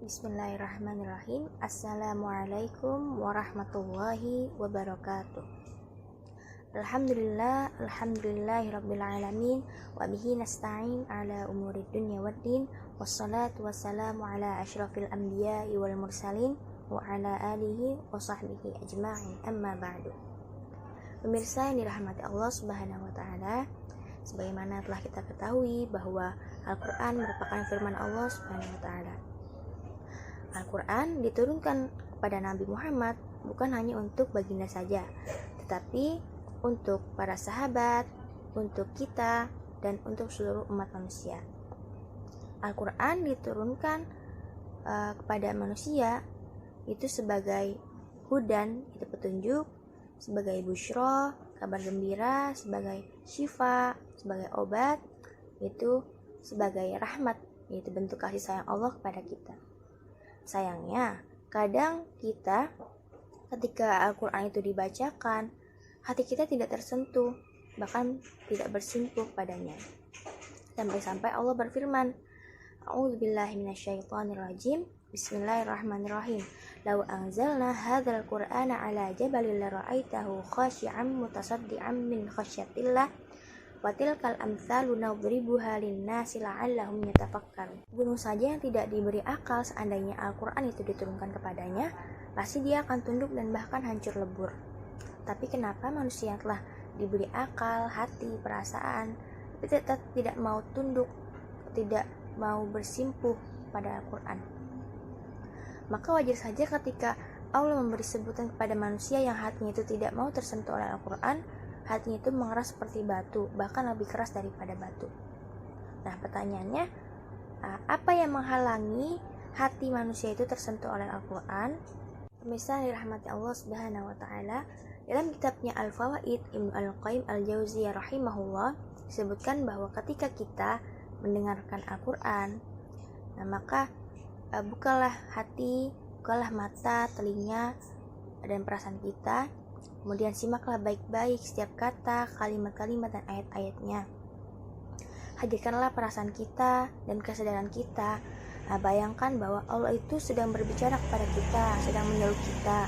Bismillahirrahmanirrahim. Assalamualaikum warahmatullahi wabarakatuh. Alhamdulillahirabbil alamin wa bihi nasta'in ala umurid dunya waddin wassalatu wassalamu ala asyrafil anbiya'i wal mursalin wa ala alihi wa sahbihi ajma'in, amma ba'du. Pemirsa yang dirahmati Allah Subhanahu wa taala, sebagaimana telah kita ketahui bahwa Al-Qur'an merupakan firman Allah Subhanahu wa taala. Al-Quran diturunkan kepada Nabi Muhammad bukan hanya untuk baginda saja, tetapi untuk para sahabat, untuk kita, dan untuk seluruh umat manusia. Al-Quran diturunkan kepada manusia itu sebagai hudan, itu petunjuk, sebagai busyra, kabar gembira, sebagai syifa, sebagai obat, itu sebagai rahmat, yaitu bentuk kasih sayang Allah kepada kita. Sayangnya, kadang kita ketika Al-Quran itu dibacakan, hati kita tidak tersentuh, bahkan tidak bersimpuh padanya. Sampai-sampai Allah berfirman, A'udzubillahi minasyaitonirrajim, Bismillahirrahmanirrahim. Lau anzalna hadzal Qur'ana ala jabalin lara'aitahu khashi'an mutasaddian min khasyatillah wa tilkal amtsalu nadribuha lin-nasi la'allahum yatafakkarun. Gunung saja yang tidak diberi akal, seandainya Al-Quran itu diturunkan kepadanya, pasti dia akan tunduk dan bahkan hancur lebur. Tapi kenapa manusia yang telah diberi akal, hati, perasaan, tetap tidak mau tunduk, tidak mau bersimpuh pada Al-Quran? Maka wajar saja ketika Allah memberi sebutan kepada manusia yang hatinya itu tidak mau tersentuh oleh Al-Quran, hatinya itu mengeras seperti batu, bahkan lebih keras daripada batu. Nah, pertanyaannya, apa yang menghalangi hati manusia itu tersentuh oleh Al-Quran? Pemirsa dirahmati Allah Subhanahu wa taala, dalam kitabnya Al-Fawaid, Ibnu Al-Qayyim Al-Jauziyah rahimahullah disebutkan bahwa ketika kita mendengarkan Al-Quran, nah maka bukalah hati, bukalah mata, telinga, dan perasaan kita. Kemudian simaklah baik-baik setiap kata, kalimat-kalimat, dan ayat-ayatnya. Hadirkanlah perasaan kita dan kesadaran kita. Nah, bayangkan bahwa Allah itu sedang berbicara kepada kita, sedang menyeru kita.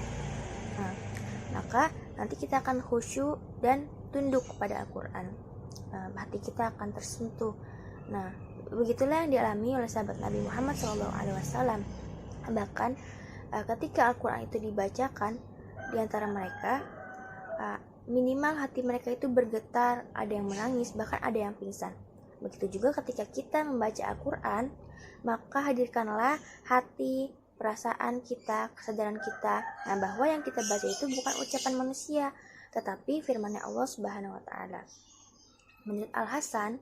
Maka nanti kita akan khusyuk dan tunduk kepada Al-Quran. Hati kita akan tersentuh. Nah, begitulah yang dialami oleh sahabat Nabi Muhammad SAW. Bahkan ketika Al-Quran itu dibacakan, di antara mereka minimal hati mereka itu bergetar, ada yang menangis, bahkan ada yang pingsan. Begitu juga ketika kita membaca Al-Quran, maka hadirkanlah hati, perasaan kita, kesadaran kita, nah bahwa yang kita baca itu bukan ucapan manusia, tetapi firman Allah Subhanahu wa taala. Menurut Al-Hasan,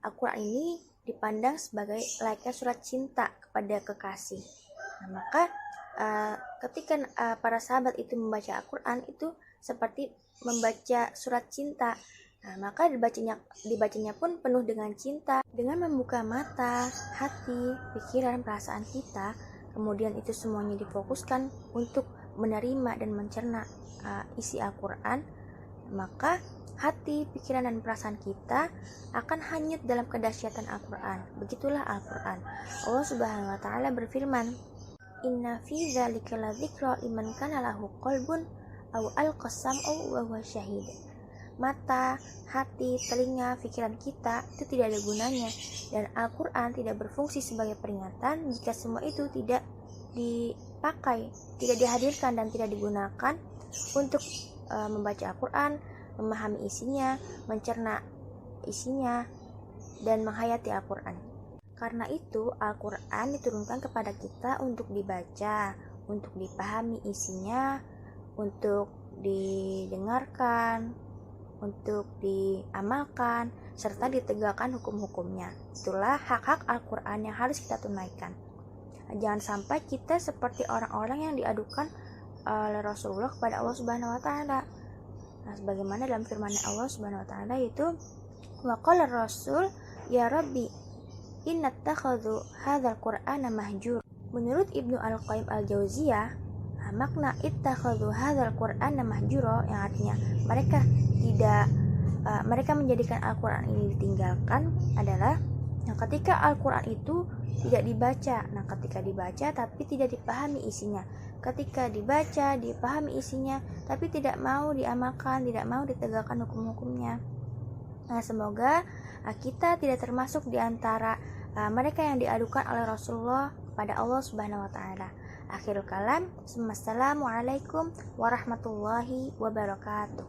Al-Quran ini dipandang sebagai layaknya surat cinta kepada kekasih. Nah, maka ketika para sahabat itu membaca Al-Quran itu seperti membaca surat cinta. Nah, maka dibacanya pun penuh dengan cinta. Dengan membuka mata, hati, pikiran, perasaan kita, kemudian itu semuanya difokuskan untuk menerima dan mencerna isi Al-Quran, maka hati, pikiran, dan perasaan kita akan hanyut dalam kedahsyatan Al-Quran. Begitulah Al-Quran. Allah Subhanahu wa taala berfirman, Inna fi dzalika ladzikra liman kana lahu qalbun aw alqasam wa huwa syahid. Mata, hati, telinga, pikiran kita itu tidak ada gunanya, dan Al-Quran tidak berfungsi sebagai peringatan jika semua itu tidak dipakai, tidak dihadirkan dan tidak digunakan untuk membaca Al-Quran, memahami isinya, mencerna isinya, dan menghayati Al-Quran. Karena itu Al-Quran diturunkan kepada kita untuk dibaca, untuk dipahami isinya, untuk didengarkan, untuk diamalkan, serta ditegakkan hukum-hukumnya. Itulah hak-hak Al-Quran yang harus kita tunaikan. Jangan sampai kita seperti orang-orang yang diadukan oleh Rasulullah kepada Allah Subhanahu wa taala. Nah, sebagaimana dalam firman Allah Subhanahu wa taala itu, wa qala Rasul ya Rabbi innattakhadhu hadzal Qur'ana mahjur. Menurut Ibnu Al-Qayyim Al-Jauziyah, makna ittakhadhu hadzal Qur'ana mahjura yang artinya mereka menjadikan Al-Quran ini ditinggalkan adalah Nah, ketika Al-Quran itu tidak dibaca, nah ketika dibaca tapi tidak dipahami isinya, ketika dibaca dipahami isinya tapi tidak mau diamalkan, tidak mau ditegakkan hukum-hukumnya. Nah, semoga kita tidak termasuk di antara mereka yang diadukan oleh Rasulullah kepada Allah Subhanahu wa taala. Akhirul kalam, assalamualaikum warahmatullahi wabarakatuh.